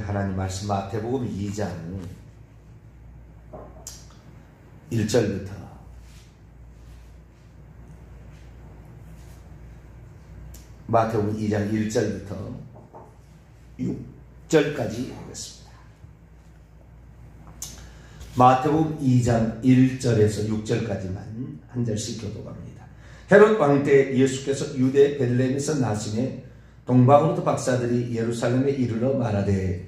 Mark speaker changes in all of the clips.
Speaker 1: 하나님 말씀 마태복음 2장 1절부터 마태복음 2장 1절부터 6절까지 하겠습니다. 마태복음 2장 1절에서 6절까지만 한 절씩 교독합니다. 헤롯 왕 때 예수께서 유대 베들레헴에서 나시매 동방으로부터 박사들이 예루살렘에 이르러 말하되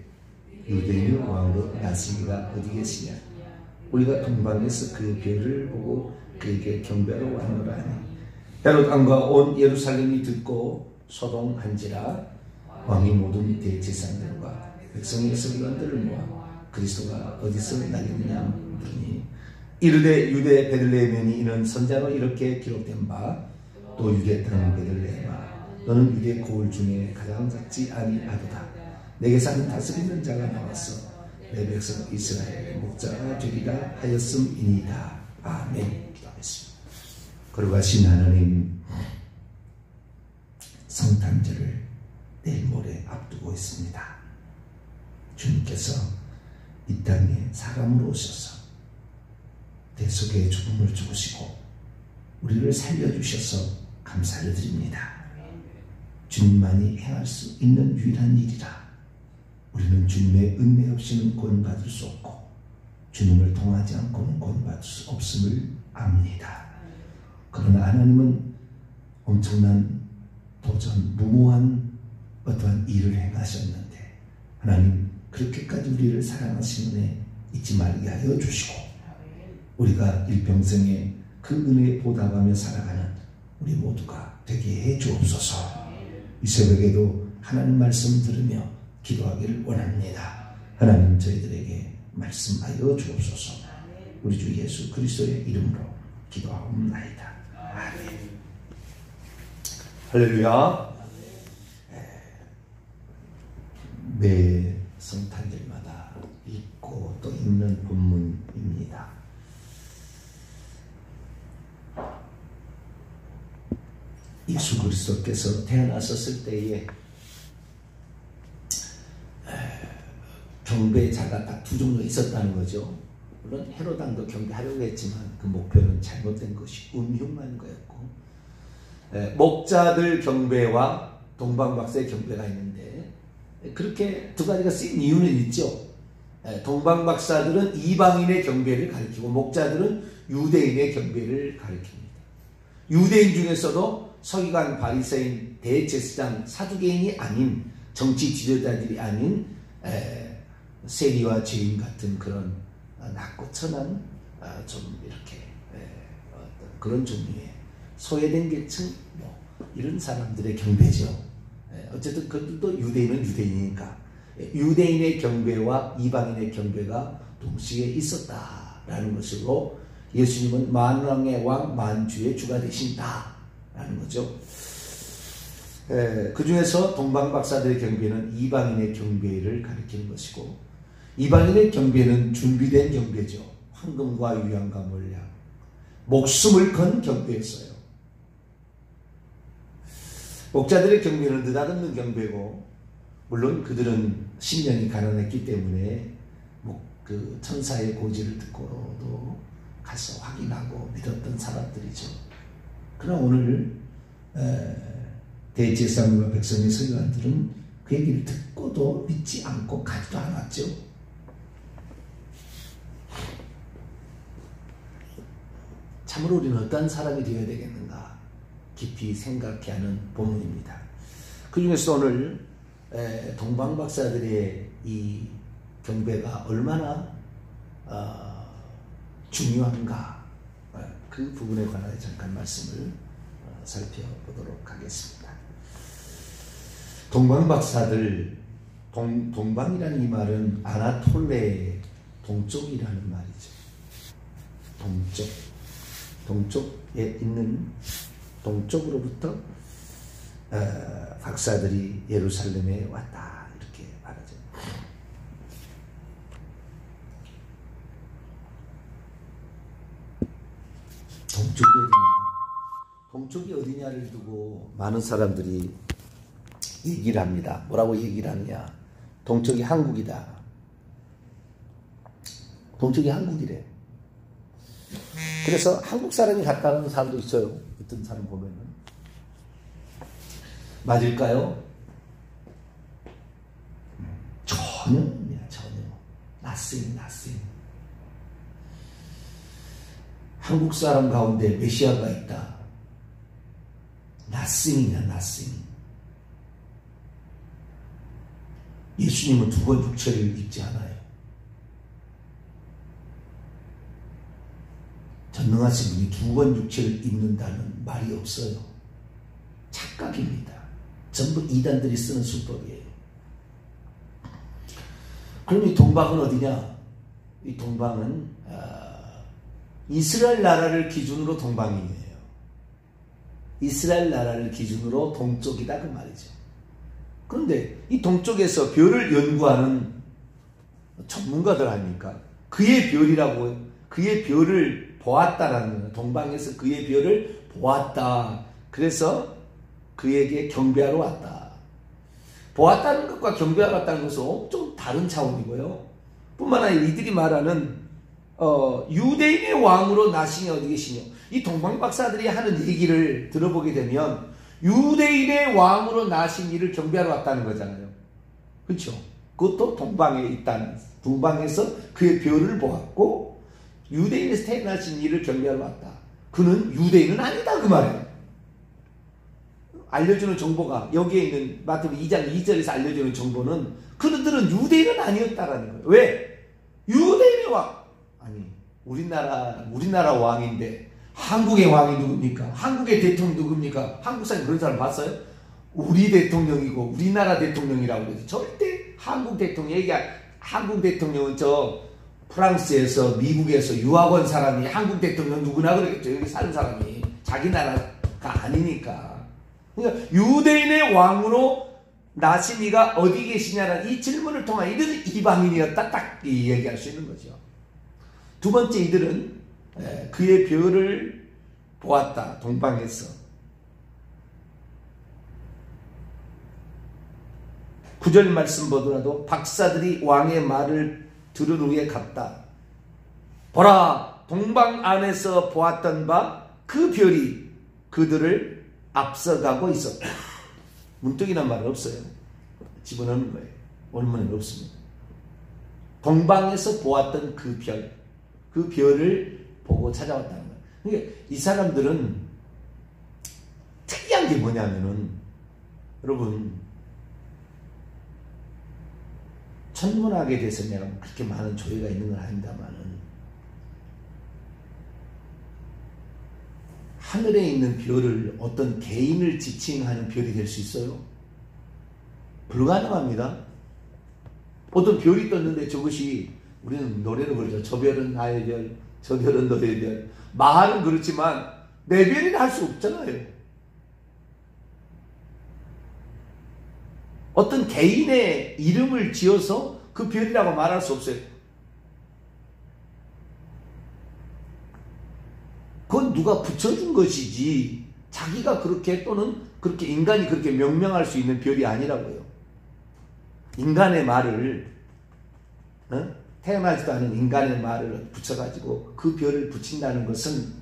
Speaker 1: 유대인의 왕으로 나시기가 어디 계시냐? 우리가 동방에서 그 별을 보고 그에게 경배하러 왔노라 하니 헤롯 왕과 온 예루살렘이 듣고 소동한지라 왕이 모든 대제사장들과 백성의 서기관들을 모아 그리스도가 어디서 나겠느냐 물으니 이르되 유대 베들레헴이니 이는 선자로 이렇게 기록된 바 또 유대 땅 베들레헴아 너는 유대 고을 중에 가장 작지 아니하도다. 내게서 한 다스리는 자가 나와서 내 백성 이스라엘의 목자가 되리라 하였음이니이다. 아멘. 기도하겠습니다. 거룩하신 하나님, 성탄절을 내일 모레 앞두고 있습니다. 주님께서 이 땅에 사람으로 오셔서 대속의 죽음을 죽으시고 우리를 살려주셔서 감사를 드립니다. 주님만이 행할 수 있는 유일한 일이라 우리는 주님의 은혜 없이는 구원받을 수 없고 주님을 통하지 않고는 구원받을 수 없음을 압니다. 그러나 하나님은 엄청난 도전, 무모한 어떠한 일을 행하셨는데 하나님 그렇게까지 우리를 사랑하시는 잊지 말게 하여 주시고 우리가 일평생에 그 은혜에 보답하며 살아가는 우리 모두가 되게 해 주옵소서. 이 새벽에도 하나님 말씀 들으며 기도하기를 원합니다. 하나님 저희들에게 말씀하여 주옵소서. 우리 주 예수 그리스도의 이름으로 기도하옵나이다. 아멘. 할렐루야. 매 성탄절마다 읽고 또 읽는 본문입니다. 예수 그리스도께서 태어나셨을 때에 경배자가 딱 두 종류 있었다는 거죠. 물론 헤롯 왕도 경배하려고 했지만 그 목표는 잘못된 것이 음흉한 거였고 목자들 경배와 동방박사의 경배가 있는데 그렇게 두 가지가 쓰인 이유는 있죠. 동방박사들은 이방인의 경배를 가리키고 목자들은 유대인의 경배를 가리킵니다. 유대인 중에서도 서기관, 바리새인, 대제사장, 사두개인이 아닌 정치 지도자들이 아닌 세리와 죄인 같은 그런 낮고 천한 좀 이렇게 어떤 그런 종류의 소외된 계층 이런 사람들의 경배죠. 어쨌든 그들도 유대인은 유대인이니까 유대인의 경배와 이방인의 경배가 동시에 있었다라는 것으로 예수님은 만왕의 왕 만주의 주가 되신다 라는 거죠. 그 중에서 동방박사들의 경배는 이방인의 경배를 가리키는 것이고 이방인의 경배는 준비된 경배죠. 황금과 유향과 몰약 목숨을 건 경배였어요. 목자들의 경배는 느닷없는 경배고 물론 그들은 신령이 가난했기 때문에 그 천사의 고지를 듣고도 가서 확인하고 믿었던 사람들이죠. 그러나 오늘 대제사장과 백성의 서기관들은 그 얘기를 듣고도 믿지 않고 가지도 않았죠. 참으로 우리는 어떤 사람이 되어야 되겠는가 깊이 생각해야 하는 본문입니다. 그 중에서 오늘 동방박사들의 이 경배가 얼마나 중요한가 그 부분에 관하여 잠깐 말씀을 살펴보도록 하겠습니다. 동방박사들, 동방이라는 이 말은 아나톨레의 동쪽이라는 말이죠. 동쪽에 있는 동쪽으로부터 박사들이 예루살렘에 왔다 이렇게 말하죠. 동쪽이 어디냐를 두고 많은 사람들이 얘기를 합니다. 뭐라고 얘기를 하느냐? 동쪽이 한국이다. 동쪽이 한국이래. 그래서 한국 사람이 갔다는 사람도 있어요. 어떤 사람 보면은. 맞을까요? 전혀입니다. 전혀. nothing. 한국 사람 가운데 메시아가 있다. nothing. 예수님은 두 번 육체를 입지 않아요. 전능하신 분이 두 번 육체를 입는다는 말이 없어요. 착각입니다. 전부 이단들이 쓰는 수법이에요. 그럼 이 동방은 어디냐? 이 동방은 이스라엘 나라를 기준으로 동방이에요. 이스라엘 나라를 기준으로 동쪽이다 그 말이죠. 그런데 이 동쪽에서 별을 연구하는 전문가들 아닙니까? 그의 별이라고, 그의 별을 보았다라는 거예요. 동방에서 그의 별을 보았다. 그래서 그에게 경배하러 왔다. 보았다는 것과 경배하러 왔다는 것은 좀 다른 차원이고요. 뿐만 아니라 이들이 말하는 유대인의 왕으로 나시니 어디 계시냐. 이 동방 박사들이 하는 얘기를 들어보게 되면 유대인의 왕으로 나신 이를 경배하러 왔다는 거잖아요. 그렇죠? 그것도 동방에 있다는, 동방에서 그의 별을 보았고 유대인에서 태어나신 이를 경배하러 왔다. 그는 유대인은 아니다 그 말이에요. 알려주는 정보가 여기에 있는 마태복음 2장 2절에서 알려주는 정보는 그들은 유대인은 아니었다라는 거예요. 왜? 유대인의 왕. 아니 우리나라 왕인데 한국의 왕이 누굽니까? 한국의 대통령 누굽니까? 한국 사람 그런 사람 봤어요? 우리 대통령이고 우리나라 대통령이라고 그러지. 절대 한국 대통령 한국 대통령은 저 프랑스에서 미국에서 유학원 사람이 한국 대통령 누구나 그러겠죠. 여기 사는 사람이 자기 나라가 아니니까. 그러니까 유대인의 왕으로 나신 이가 어디 계시냐는 이 질문을 통한 이들은 이방인이었다 딱 얘기할 수 있는 거죠. 두 번째 이들은 그의 별을 보았다. 동방에서. 9절 말씀 보더라도 박사들이 왕의 말을 들은 후에 갔다. 보라, 동방 안에서 보았던 바 그 별이 그들을 앞서가고 있었다. 문득이란 말은 없어요. 집어넣는 거예요. 원문은 없습니다. 동방에서 보았던 그 별, 그 별을 보고 찾아왔다는 거예요. 그러니까 이 사람들은 특이한 게 뭐냐면은, 여러분, 천문학에 대해서 내가 그렇게 많은 조예가 있는 건 아닙니다만은, 하늘에 있는 별을 어떤 개인을 지칭하는 별이 될 수 있어요? 불가능합니다. 어떤 별이 떴는데 저것이, 우리는 노래를 부르죠. 저 별은 나의 별, 저 별은 너의 별. 말은 그렇지만 내 별이라 할 수 없잖아요. 어떤 개인의 이름을 지어서 그 별이라고 말할 수 없어요. 그건 누가 붙여준 것이지 자기가 그렇게, 또는 그렇게 인간이 그렇게 명명할 수 있는 별이 아니라고요. 인간의 말을, 태어나지도 않은 인간의 말을 붙여가지고 그 별을 붙인다는 것은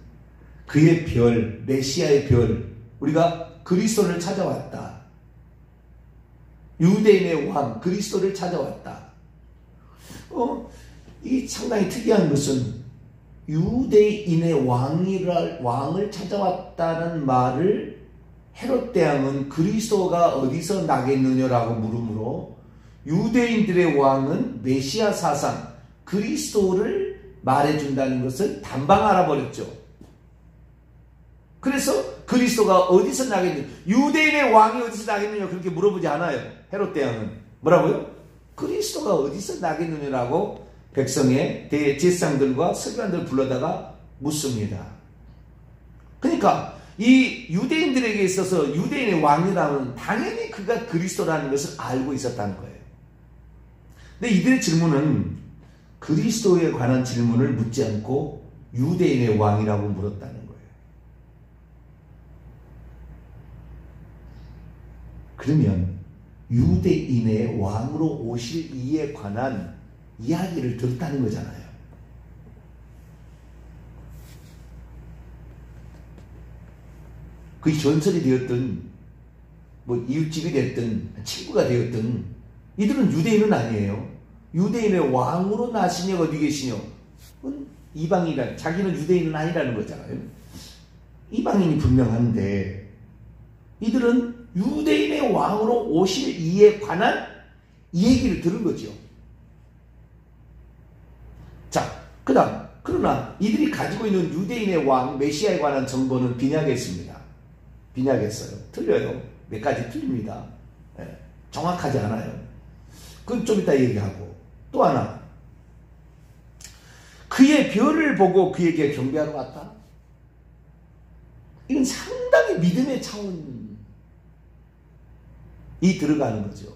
Speaker 1: 그의 별, 메시아의 별, 우리가 그리스도를 찾아왔다. 유대인의 왕, 그리스도를 찾아왔다. 이 상당히 특이한 것은 유대인의 왕을 찾아왔다는 말을 헤롯 대왕은 그리스도가 어디서 나겠느냐라고 물으므로 유대인들의 왕은 메시아 사상, 그리스도를 말해준다는 것을 단방 알아버렸죠. 그래서 그리스도가 어디서 나겠느냐, 유대인의 왕이 어디서 나겠느냐 그렇게 물어보지 않아요. 헤롯 대왕은 뭐라고요? 그리스도가 어디서 나겠느냐라고 백성의 대제사장들과 서기관들을 불러다가 묻습니다. 그러니까 이 유대인들에게 있어서 유대인의 왕이라면 당연히 그가 그리스도라는 것을 알고 있었다는 거예요. 근데 이들의 질문은 그리스도에 관한 질문을 묻지 않고 유대인의 왕이라고 물었다는 거예요. 그러면 유대인의 왕으로 오실 이에 관한 이야기를 들었다는 거잖아요. 그 전설이 되었든 뭐 이웃집이 됐든 친구가 되었든 이들은 유대인은 아니에요. 유대인의 왕으로 나시녀가 어디 계시뇨? 이방인이라, 자기는 유대인은 아니라는 거잖아요. 이방인이 분명한데 이들은 유대인의 왕으로 오실 이에 관한 얘기를 들은 거죠. 자, 그러나 이들이 가지고 있는 유대인의 왕 메시아에 관한 정보는 빈약했습니다. 빈약했어요. 틀려요. 몇 가지 틀립니다. 네, 정확하지 않아요. 그건 좀 이따 얘기하고, 또 하나, 그의 별을 보고 그에게 경배하러 왔다. 이건 상당히 믿음의 차원이 들어가는 거죠.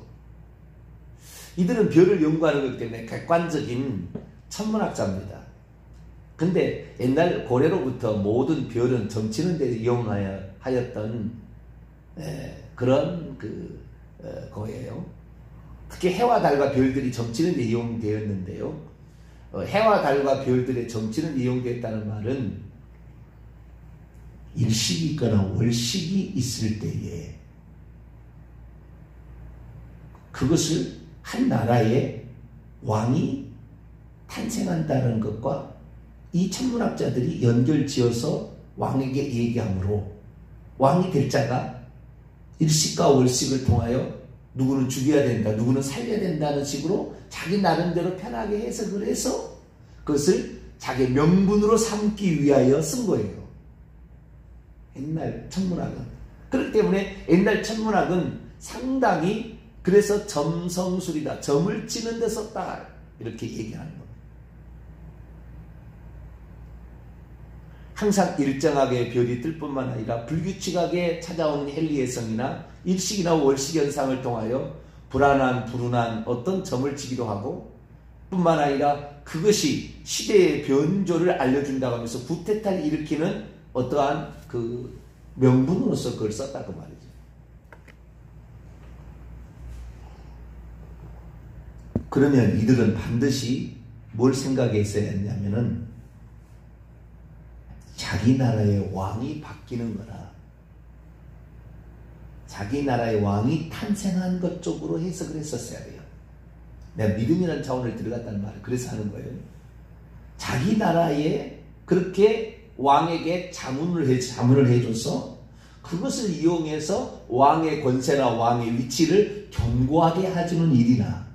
Speaker 1: 이들은 별을 연구하는 것 때문에 객관적인 천문학자입니다. 근데 옛날 고래로부터 모든 별은 점치는 데 이용하였던 그런 거예요. 특히 해와 달과 별들이 점치는 데 이용되었는데요. 해와 달과 별들의 점치는 데 이용되었다는 말은 일식이 있거나 월식이 있을 때에 그것을 한 나라의 왕이 탄생한다는 것과 이 천문학자들이 연결지어서 왕에게 얘기하므로 왕이 될 자가 일식과 월식을 통하여 누구는 죽여야 된다, 누구는 살려야 된다는 식으로 자기 나름대로 편하게 해석을 해서 그것을 자기 명분으로 삼기 위하여 쓴 거예요. 옛날 천문학은. 그렇기 때문에 옛날 천문학은 상당히 그래서 점성술이다, 점을 치는 데 썼다, 이렇게 얘기하는 겁니다. 항상 일정하게 별이 뜰 뿐만 아니라 불규칙하게 찾아온 헨리의 성이나 일식이나 월식 현상을 통하여 불운한 어떤 점을 치기도 하고, 뿐만 아니라 그것이 시대의 변조를 알려준다고 하면서 구테타를 일으키는 어떠한 그 명분으로서 그걸 썼다고 말이죠. 그러면 이들은 반드시 뭘 생각했어야 했냐면은 자기 나라의 왕이 바뀌는 거라, 자기 나라의 왕이 탄생한 것 쪽으로 해석을 했었어야 돼요. 내가 믿음이라는 차원을 들어갔다는 말을 그래서 하는 거예요. 자기 나라에 그렇게 왕에게 자문을 해줘서 그것을 이용해서 왕의 권세나 왕의 위치를 견고하게 해주는 일이나,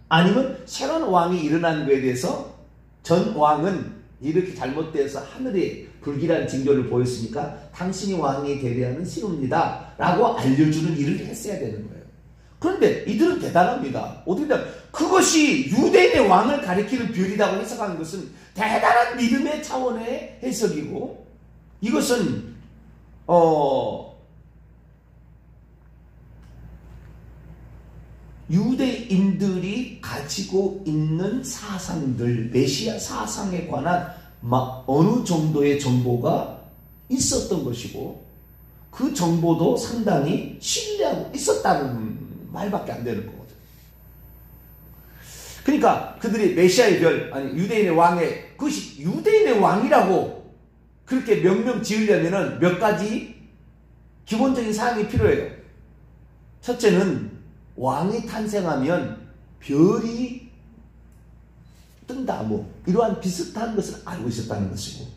Speaker 1: 아니면 새로운 왕이 일어난 것에 대해서 전 왕은 이렇게 잘못돼서 하늘에 불길한 징조를 보였으니까 당신이 왕이 되려는 시옵니다 라고 알려주는 일을 했어야 되는 거예요. 그런데 이들은 대단합니다. 어떻게 보면 그것이 유대인의 왕을 가리키는 별이라고 해석하는 것은 대단한 믿음의 차원의 해석이고, 이것은 유대인들이 가지고 있는 사상들, 메시아 사상에 관한 어느 정도의 정보가 있었던 것이고, 그 정보도 상당히 신뢰하고 있었다는 말밖에 안 되는 거거든요. 그러니까 그들이 메시아의 별, 아니 유대인의 왕의, 그것이 유대인의 왕이라고 그렇게 명명 지으려면은 몇 가지 기본적인 사항이 필요해요. 첫째는 왕이 탄생하면 별이 뜬다, 뭐 이러한 비슷한 것을 알고 있었다는 것이고,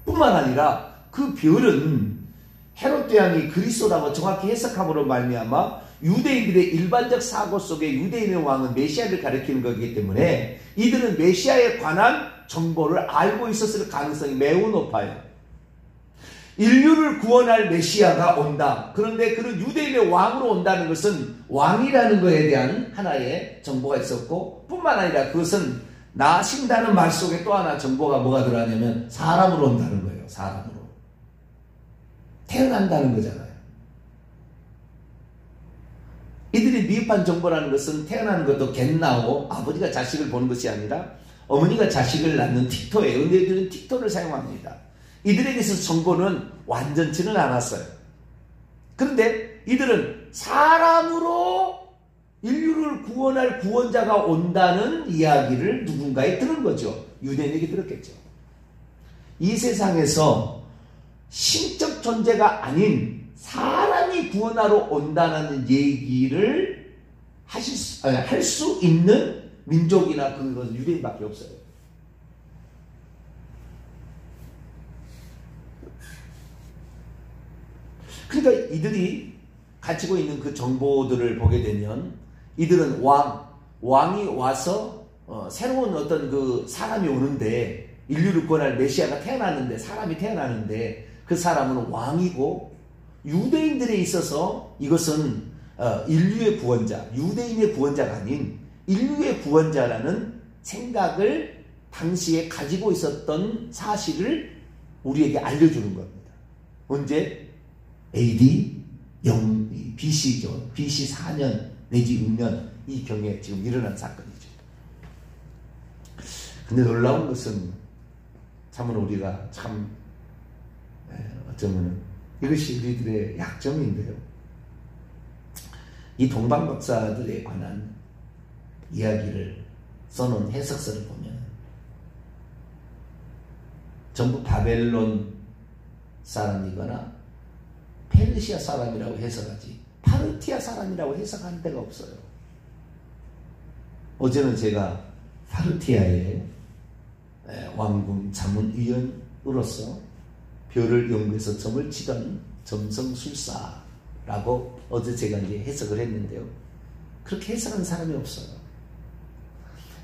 Speaker 1: 뿐만 아니라 그 별은 헤롯 대왕이 그리스도라고 정확히 해석함으로 말미암아 유대인들의 일반적 사고 속에 유대인의 왕은 메시아를 가리키는 것이기 때문에 이들은 메시아에 관한 정보를 알고 있었을 가능성이 매우 높아요. 인류를 구원할 메시아가 온다. 그런데 그런 유대인의 왕으로 온다는 것은 왕이라는 것에 대한 하나의 정보가 있었고, 뿐만 아니라 그것은 나신다는 말 속에 또 하나 정보가 뭐가 들어가냐면 사람으로 온다는 거예요. 사람으로. 태어난다는 거잖아요. 이들이 미흡한 정보라는 것은 태어나는 것도 겟나오, 아버지가 자식을 보는 것이 아니라 어머니가 자식을 낳는 틱토예요. 근데 이들은 틱토를 사용합니다. 이들에게서 정보는 완전치는 않았어요. 그런데 이들은 사람으로 인류를 구원할 구원자가 온다는 이야기를 누군가에 들은 거죠. 유대인에게 들었겠죠. 이 세상에서 신적 존재가 아닌 사람이 구원하러 온다는 얘기를 할 수 있는 민족이나 그것은 유대인밖에 없어요. 그러니까 이들이 가지고 있는 그 정보들을 보게 되면 이들은 왕이 와서 새로운 어떤 그 사람이 오는데, 인류를 구원할 메시아가 태어나는데, 사람이 태어나는데 그 사람은 왕이고, 유대인들에 있어서 이것은 인류의 구원자, 유대인의 구원자가 아닌 인류의 구원자라는 생각을 당시에 가지고 있었던 사실을 우리에게 알려주는 겁니다. 언제? AD BC죠. BC 4년 내지 6년 이 경에 지금 일어난 사건이죠. 근데 놀라운 것은 참으로 우리가 참 어쩌면 이것이 우리들의 약점인데요. 이 동방박사들에 관한 이야기를 써놓은 해석서를 보면 전부 바벨론 사람이거나 페르시아 사람이라고 해석하지 파르티아 사람이라고 해석하는 데가 없어요. 어제는 제가 파르티아의 왕궁 자문위원으로서 별을 연구해서 점을 치던 점성술사라고 어제 제가 이제 해석을 했는데요. 그렇게 해석하는 사람이 없어요.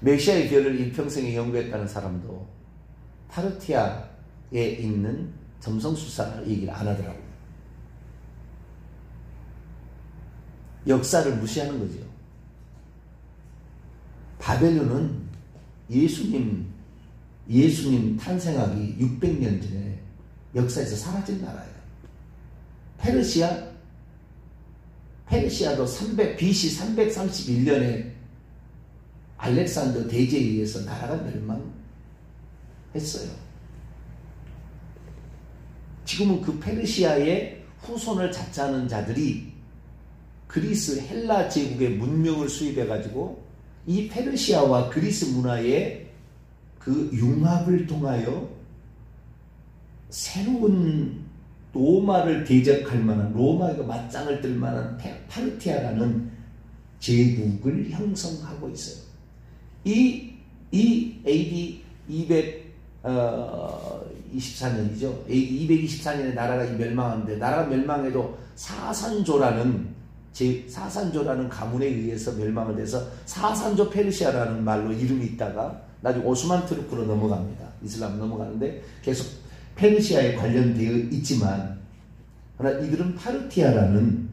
Speaker 1: 메시아의 별을 일평생에 연구했다는 사람도 파르티아에 있는 점성술사를 얘기를 안 하더라고요. 역사를 무시하는 거죠. 바벨론은 예수님 탄생하기 600년 전에 역사에서 사라진 나라예요. 페르시아도 BC 331년에 알렉산더 대제에 의해서 나라가 멸망했어요. 지금은 그 페르시아의 후손을 자처하는 자들이 그리스 헬라 제국의 문명을 수입해가지고 이 페르시아와 그리스 문화의 그 융합을 통하여 새로운 로마를 대적할 만한, 로마가 맞짱을 뜰 만한 파르티아라는 제국을 형성하고 있어요. 이 AD 224년이죠. AD 224년에 나라가 멸망하는데, 나라가 멸망해도 사산조라는 가문에 의해서 멸망을 해서 사산조 페르시아라는 말로 이름이 있다가 나중에 오스만 투르크로 넘어갑니다. 이슬람 넘어가는데 계속 페르시아에 관련되어 있지만, 그러나 이들은 파르티아라는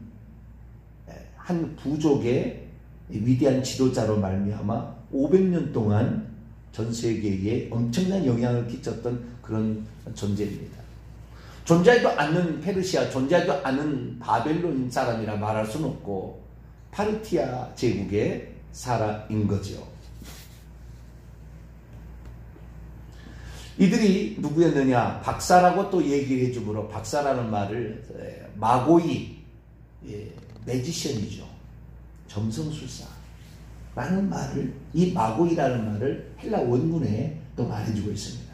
Speaker 1: 한 부족의 위대한 지도자로 말미암아 500년 동안 전 세계에 엄청난 영향을 끼쳤던 그런 존재입니다. 존재하지도 않는 페르시아, 존재하지도 않는 바벨론 사람이라 말할 수는 없고 파르티아 제국의 사람인 거죠. 이들이 누구였느냐? 박사라고 또 얘기를 해주므로, 박사라는 말을 마고이, 매지션이죠. 점성술사라는 말을, 이 마고이라는 말을 헬라 원문에 또 말해주고 있습니다.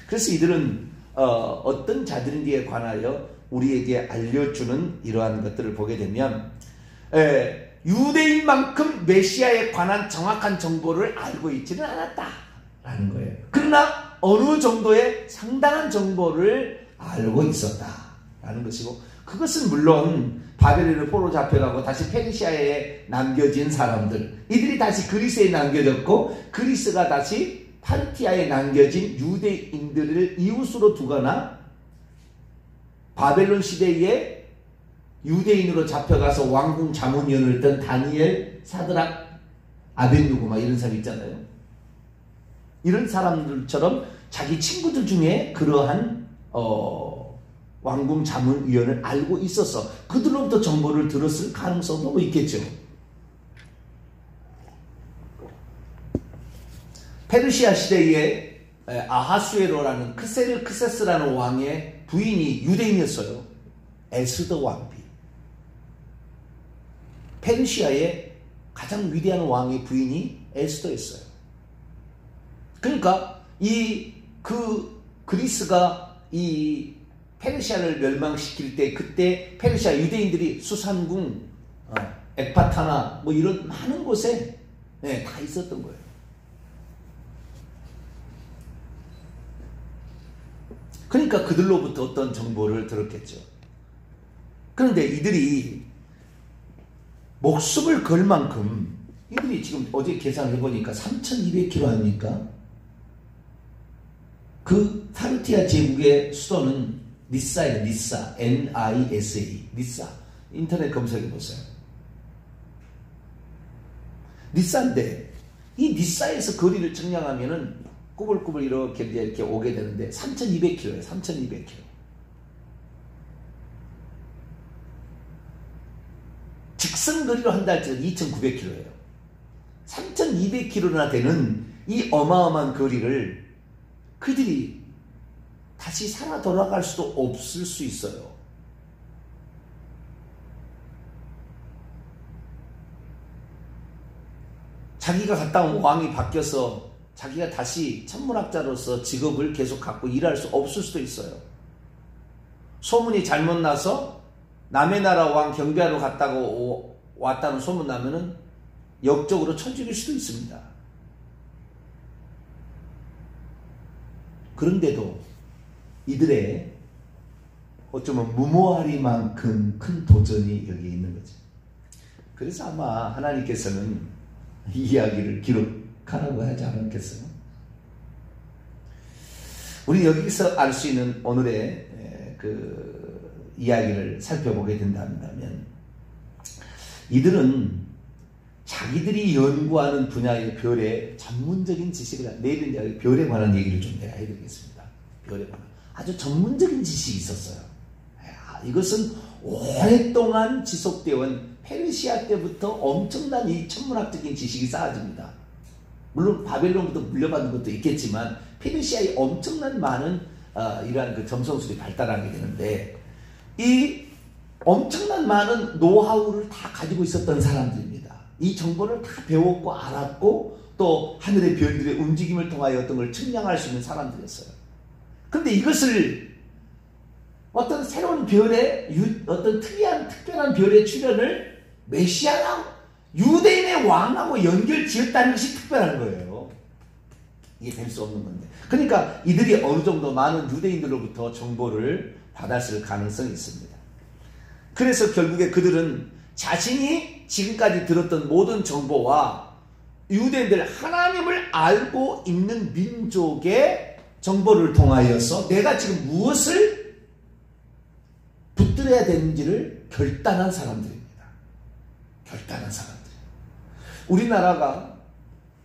Speaker 1: 그래서 이들은 어떤 자들인지에 관하여 우리에게 알려주는 이러한 것들을 보게 되면, 유대인만큼 메시아에 관한 정확한 정보를 알고 있지는 않았다라는 거예요. 그러나 어느 정도의 상당한 정보를 알고 있었다라는 것이고, 그것은 물론 바벨론에 포로 잡혀가고 다시 페르시아에 남겨진 사람들, 이들이 다시 그리스에 남겨졌고, 그리스가 다시 파르티아에 남겨진 유대인들을 이웃으로 두거나, 바벨론 시대에 유대인으로 잡혀가서 왕궁 자문위원을 했던 다니엘, 사드락, 아벤누고 막 이런 사람 있잖아요. 이런 사람들처럼 자기 친구들 중에 그러한 왕궁 자문위원을 알고 있어서 그들로부터 정보를 들었을 가능성도 있겠죠. 페르시아 시대에 아하수에로라는 크세르크세스라는 왕의 부인이 유대인이었어요. 에스더 왕비. 페르시아의 가장 위대한 왕의 부인이 에스더였어요. 그러니까 그리스가 이 페르시아를 멸망시킬 때, 그때 페르시아 유대인들이 수산궁, 엑바타나 뭐 이런 많은 곳에 다 있었던 거예요. 그러니까 그들로부터 어떤 정보를 들었겠죠. 그런데 이들이 목숨을 걸 만큼, 이들이 지금 어제 계산해 보니까 3,200km 아닙니까? 그 파르티아 제국의 수도는 니사예요. 니사, N-I-S-A, 니사. 인터넷 검색해 보세요. 니사인데 이 니사에서 거리를 측량하면은 꾸불꾸불 이렇게 오게 되는데 3,200km예요. 3,200km. 직선 거리로 한다 할지라도 2,900km예요. 3,200km나 되는 이 어마어마한 거리를 그들이 다시 살아 돌아갈 수도 없을 수 있어요. 자기가 갔다 온 왕이 바뀌어서 자기가 다시 천문학자로서 직업을 계속 갖고 일할 수 없을 수도 있어요. 소문이 잘못 나서 남의 나라 왕 경비하러 갔다고 왔다는 소문 나면은 역적으로 쳐죽일 수도 있습니다. 그런데도 이들의 어쩌면 무모하리만큼 큰 도전이 여기 있는 거죠. 그래서 아마 하나님께서는 이 이야기를 기록하라고 하지 않았겠어요? 우리 여기서 알 수 있는 오늘의 그 이야기를 살펴보게 된다면, 이들은 자기들이 연구하는 분야의 별의 전문적인 지식을, 내일은 이제 별에 관한 얘기를 좀 내가 해드리겠습니다. 별에 관한 아주 전문적인 지식이 있었어요. 이것은 오랫동안 지속되어 온 페르시아 때부터 엄청난 이 천문학적인 지식이 쌓아집니다. 물론 바벨론부터 물려받은 것도 있겠지만 페르시아에 엄청난 많은 이러한 그 점성술이 발달하게 되는데, 이 엄청난 많은 노하우를 다 가지고 있었던 사람들입니다. 이 정보를 다 배웠고 알았고 또 하늘의 별들의 움직임을 통하여 어떤 걸 측량할 수 있는 사람들이었어요. 그런데 이것을 어떤 새로운 별의 어떤 특별한 별의 출현을 메시아랑 유대인의 왕하고 연결 지었다는 것이 특별한 거예요. 이게 될 수 없는 건데. 그러니까 이들이 어느 정도 많은 유대인들로부터 정보를 받았을 가능성이 있습니다. 그래서 결국에 그들은 자신이 지금까지 들었던 모든 정보와 유대인들, 하나님을 알고 있는 민족의 정보를 통하여서 내가 지금 무엇을 붙들어야 되는지를 결단한 사람들입니다. 결단한 사람들. 우리나라가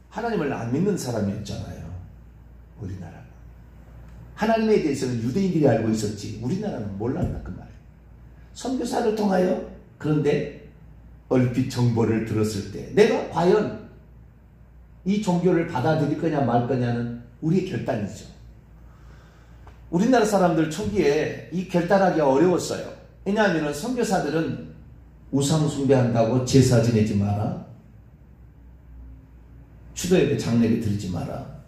Speaker 1: 하나님을 안 믿는 사람이었잖아요. 우리나라가. 하나님에 대해서는 유대인들이 알고 있었지 우리나라는 몰랐다 그 말이에요. 선교사를 통하여, 그런데 얼핏 정보를 들었을 때 내가 과연 이 종교를 받아들일 거냐 말 거냐는 우리의 결단이죠. 우리나라 사람들 초기에 이 결단하기가 어려웠어요. 왜냐하면 선교사들은 우상 숭배한다고 제사 지내지 마라, 추도예배 장례를 드리지 마라,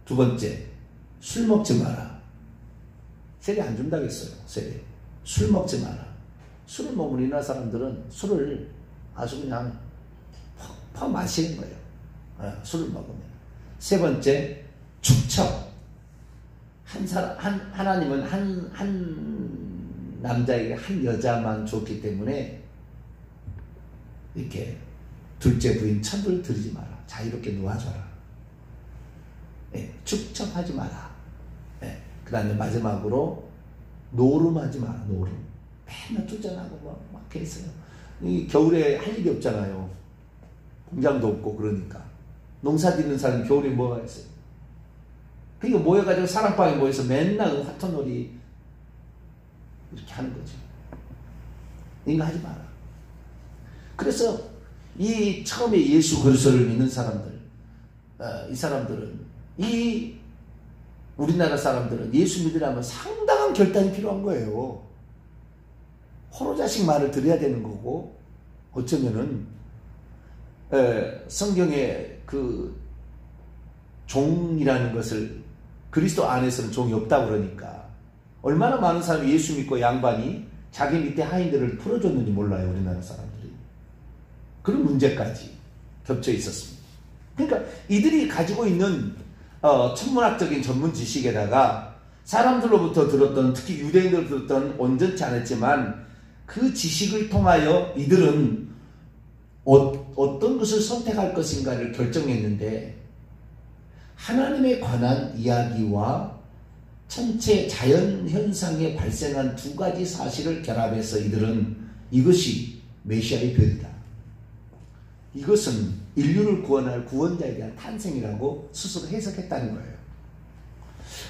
Speaker 1: 두 번째 술 먹지 마라. 세례 안 준다고 했어요. 세례. 술 먹지 마라. 술을 먹으면 우리나라 사람들은 술을 아주 그냥 퍽 마시는 거예요. 술을 먹으면. 세 번째, 축척. 하나님은 한 남자에게 한 여자만 줬기 때문에 이렇게 둘째 부인 천을 들이지 마라. 자유롭게 놓아줘라. 축척하지 마라. 그 다음에 마지막으로 노름하지 마라. 노름. 맨날 투전하고 막 있어요. 이 겨울에 할 일이 없잖아요. 공장도 없고. 그러니까 농사 짓는 사람이 겨울에 뭐가 있어요? 그러니까 모여가지고 사랑방에 모여서 맨날 화토놀이 이렇게 하는 거죠. 이거 하지 마라. 그래서 이 처음에 예수 그리스도를 믿는 사람들, 이 사람들은, 이 우리나라 사람들은 예수 믿으려면 상당한 결단이 필요한 거예요. 호로자식 말을 들어야 되는 거고, 어쩌면은 성경에 그 종이라는 것을 그리스도 안에서는 종이 없다고 그러니까 얼마나 많은 사람이 예수 믿고 양반이 자기 밑에 하인들을 풀어줬는지 몰라요. 우리나라 사람들이. 그런 문제까지 겹쳐 있었습니다. 그러니까 이들이 가지고 있는 천문학적인 전문 지식에다가 사람들로부터 들었던, 특히 유대인들로부터 들었던 온전치 않았지만 그 지식을 통하여 이들은 어떤 것을 선택할 것인가를 결정했는데, 하나님에 관한 이야기와 전체 자연 현상에 발생한 두 가지 사실을 결합해서 이들은 이것이 메시아의 별이다, 이것은 인류를 구원할 구원자에 대한 탄생이라고 스스로 해석했다는 거예요.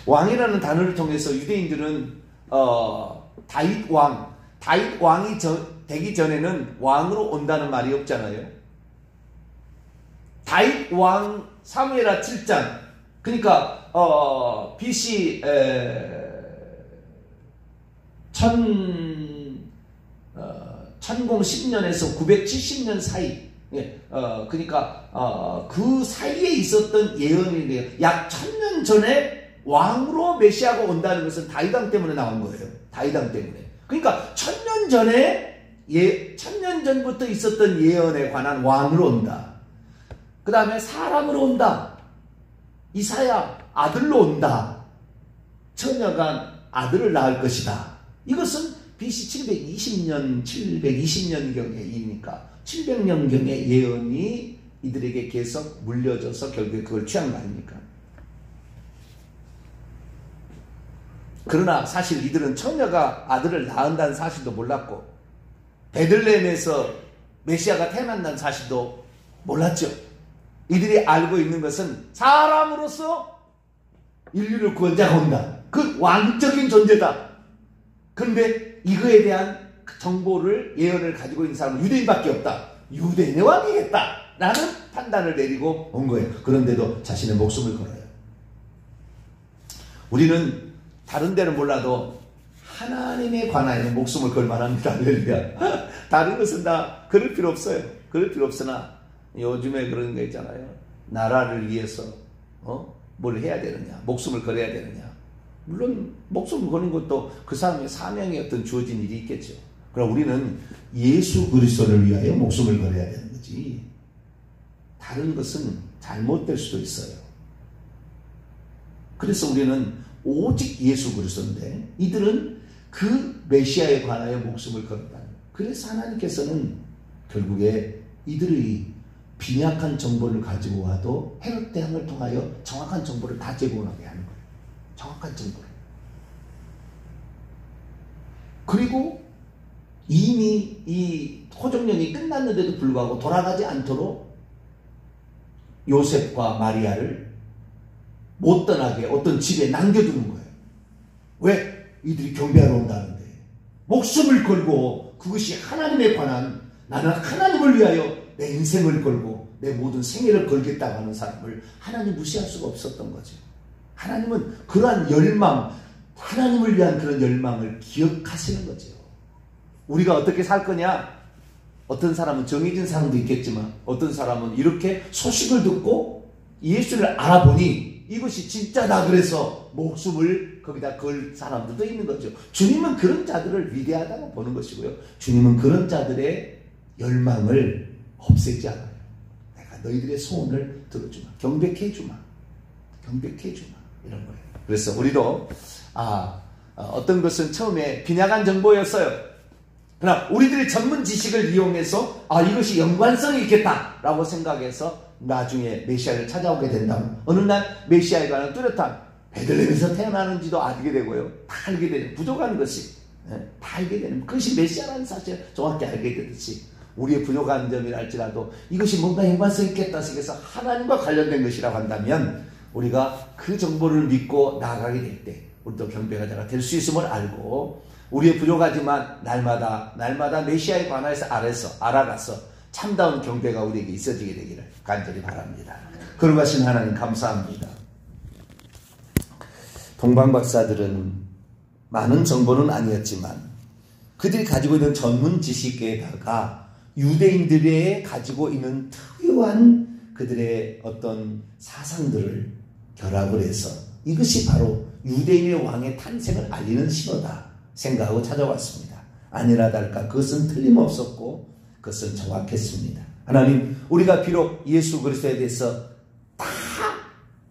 Speaker 1: 왕이라는 단어를 통해서 유대인들은 다윗 왕이 되기 전에는 왕으로 온다는 말이 없잖아요. 다윗 왕 사무엘하 7장, 그러니까 BC 1010년에서 970년 사이, 그러니까 그 사이에 있었던 예언인데요. 약 1000년 전에 왕으로 메시아가 온다는 것은 다윗 왕 때문에 나온 거예요. 다윗 왕 때문에. 그러니까 1000년 전부터 있었던 예언에 관한 왕으로 온다. 그 다음에 사람으로 온다. 이사야 아들로 온다. 처녀가 아들을 낳을 것이다. 이것은 BC 720년경이니까 700년경의 예언이 이들에게 계속 물려져서 결국에 그걸 취한 거 아닙니까? 그러나 사실 이들은 처녀가 아들을 낳는다는 사실도 몰랐고, 베들레헴에서 메시아가 태어난다는 사실도 몰랐죠. 이들이 알고 있는 것은 사람으로서 인류를 구원자가 온다, 그 왕적인 존재다. 그런데 이거에 대한 정보를, 예언을 가지고 있는 사람은 유대인밖에 없다. 유대인의 왕이겠다 라는 판단을 내리고 온 거예요. 그런데도 자신의 목숨을 걸어요. 우리는 다른 데는 몰라도 하나님에 관하여 목숨을 걸 만합니다. 할렐루야. 다른 것은 다 그럴 필요 없어요. 그럴 필요 없으나 요즘에 그런 거 있잖아요. 나라를 위해서 뭘 해야 되느냐, 목숨을 걸어야 되느냐. 물론 목숨을 거는 것도 그 사람의 사명의 어떤 주어진 일이 있겠죠. 그럼 우리는 예수 그리스도를 위하여 목숨을 걸어야 되는 거지, 다른 것은 잘못될 수도 있어요. 그래서 우리는 오직 예수 그리스도인데 이들은 그 메시아에 관하여 목숨을 걸었다. 그래서 하나님께서는 결국에 이들의 빈약한 정보를 가지고 와도 헤롯 대왕을 통하여 정확한 정보를 다 제공하게 하는 거예요. 정확한 정보를. 그리고 이미 이 호정년이 끝났는데도 불구하고 돌아가지 않도록 요셉과 마리아를 못 떠나게 어떤 집에 남겨두는 거예요. 왜? 이들이 경배하러 온다는데. 목숨을 걸고, 그것이 하나님에 관한, 나는 하나님을 위하여 내 인생을 걸고 내 모든 생애를 걸겠다고 하는 사람을 하나님 무시할 수가 없었던 거죠. 하나님은 그러한 열망, 하나님을 위한 그런 열망을 기억하시는 거죠. 우리가 어떻게 살 거냐? 어떤 사람은 정해진 사람도 있겠지만 어떤 사람은 이렇게 소식을 듣고 예수를 알아보니 이것이 진짜다 그래서 목숨을 거기다 걸 사람들도 있는 거죠. 주님은 그런 자들을 위대하다고 보는 것이고요. 주님은 그런 자들의 열망을 없애지 않아요. 내가 너희들의 소원을 들어주마, 경배해주마, 경배해주마, 이런 거예요. 그래서 우리도 어떤 것은 처음에 빈약한 정보였어요. 그러나 우리들의 전문 지식을 이용해서 이것이 연관성이 있겠다라고 생각해서 나중에 메시아를 찾아오게 된다면 어느 날 메시아에 관한 뚜렷한, 베들레헴에서 태어나는지도 알게 되고요. 다 알게 되는, 부족한 것이 다 알게 되는, 그것이 메시아라는 사실을 정확히 알게 되듯이 우리의 부족한 점이랄지라도 이것이 뭔가 연관성이 있겠다 생각해서 하나님과 관련된 것이라고 한다면 우리가 그 정보를 믿고 나아가게 될 때 우리도 경배자가 될 수 있음을 알고, 우리의 부족하지만 날마다 메시아에 관해서 알아가서 참다운 경배가 우리에게 있어지게 되기를 간절히 바랍니다. 거룩하신 하나님 감사합니다. 동방박사들은 많은 정보는 아니었지만 그들이 가지고 있는 전문 지식에다가 유대인들의 가지고 있는 특유한 그들의 어떤 사상들을 결합을 해서 이것이 바로 유대인의 왕의 탄생을 알리는 신호다 생각하고 찾아왔습니다. 아니라 달까 그것은 틀림없었고 그것은 정확했습니다. 하나님, 우리가 비록 예수 그리스도에 대해서 다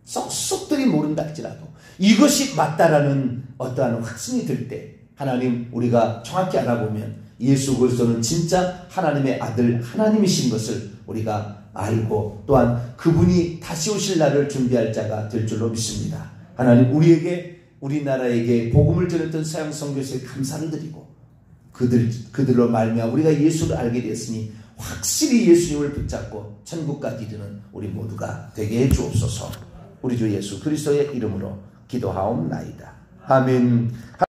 Speaker 1: 쏙쏙들이 모른다 할지라도 이것이 맞다라는 어떠한 확신이 들 때 하나님, 우리가 정확히 알아보면 예수 그리스도는 진짜 하나님의 아들 하나님이신 것을 우리가 알고 또한 그분이 다시 오실 날을 준비할 자가 될 줄로 믿습니다. 하나님, 우리나라에게 복음을 전했던 서양 선교사에 감사를 드리고 그들로 말미암아 우리가 예수를 알게 되었으니 확실히 예수님을 붙잡고 천국까지 이르는 우리 모두가 되게 해 주옵소서. 우리 주 예수 그리스도의 이름으로 기도하옵나이다. 아멘.